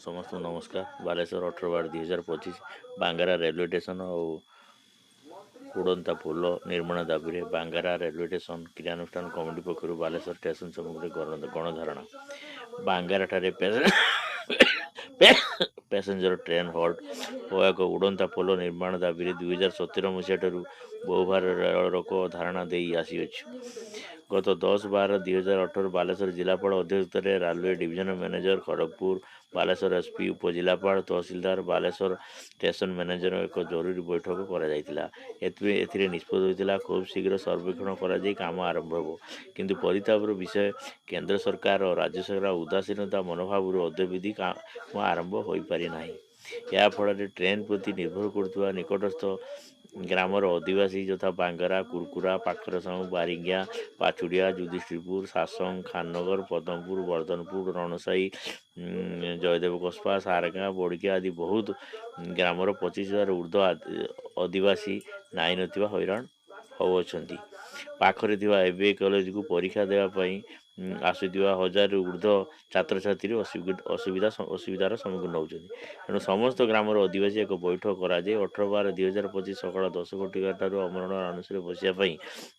समस्त नमस्कार। Baleshwar 18/12/2025 बांगारा railway station और उड़ंता पोल निर्माण दाबी बांगारा रेलवे स्टेशन क्रियानुष्ठान कमिटी पक्ष बालेश्वर स्टेशन सम्मुखें गणधारणा बांगारा ठारे पैसेंजर ट्रेन हल्ट और एक उड़ंता पोल निर्माण दाबी 2017 मसीहा बहु भार रेल रोक धारणा दे आसीअछि। गत 10/12/2018 बालेश्वर जिलापाल अध्यक्षत railway division manager Kharagpur Baleswar SP उपजिलापाल तहसीलदार बालेश्वर स्टेशन मैनेजर एक जरूरी बैठक कर निष्पत्ति खूब शीघ्र सर्वेक्षण कर काम आरंभ हो किंतु परितापर विषय केंद्र सरकार और राज्य सरकार उदासीनता मनोभाव अद्यविधि काम आरंभ हो पारि ना। या फल ट्रेन प्रति निर्भर करुवा निकटस्थ ग्रामर आदिवासी यथा बांगरा कुरकुरा पाखरसाऊ बारिंगिया पाचुड़िया जुदिष्टिरपुर सासंग खाननगर पदमपुर वर्धनपुर रणसाई जयदेव कस्पा सारगाँ बड़किया आदि बहुत ग्रामर 25,000 ऊर्ध्व आदिवासी नाई नथिबा हैरान होउछंती। पाखरे थिबा एबीए कॉलेज को परीक्षा देवाई आसुवा 1000 ऊर्ध्व छात्र छात्री असुविधार सम्मुखीन होती। तेणु समस्त ग्रामर आदिवासी एक बैठक कर 18/12/2025 सकाल 10 घटिका ठारू अमरण अनुसार बसापी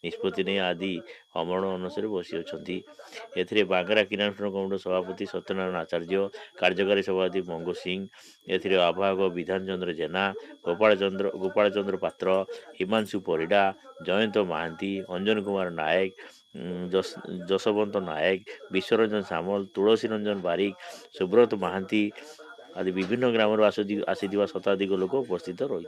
निष्पत्ति नहीं आदि अमरण अनुसार बसी अच्छा। बांगरा किरानुष्ठान कमिटी सभापति सत्यनारायण आचार्य कार्यकारी सभापति मंगू सिंह आवाहक विधान चंद्र जेना गोपाल चंद्र पात्र हिमांशु परिडा जयंत महांती अंजन कुमार नायक जसवंत नायक विश्वरंजन सामल तुलसी रंजन बारिक सुब्रत महांती आदि विभिन्न ग्राम आसी शताधिक लोक उपस्थित रही।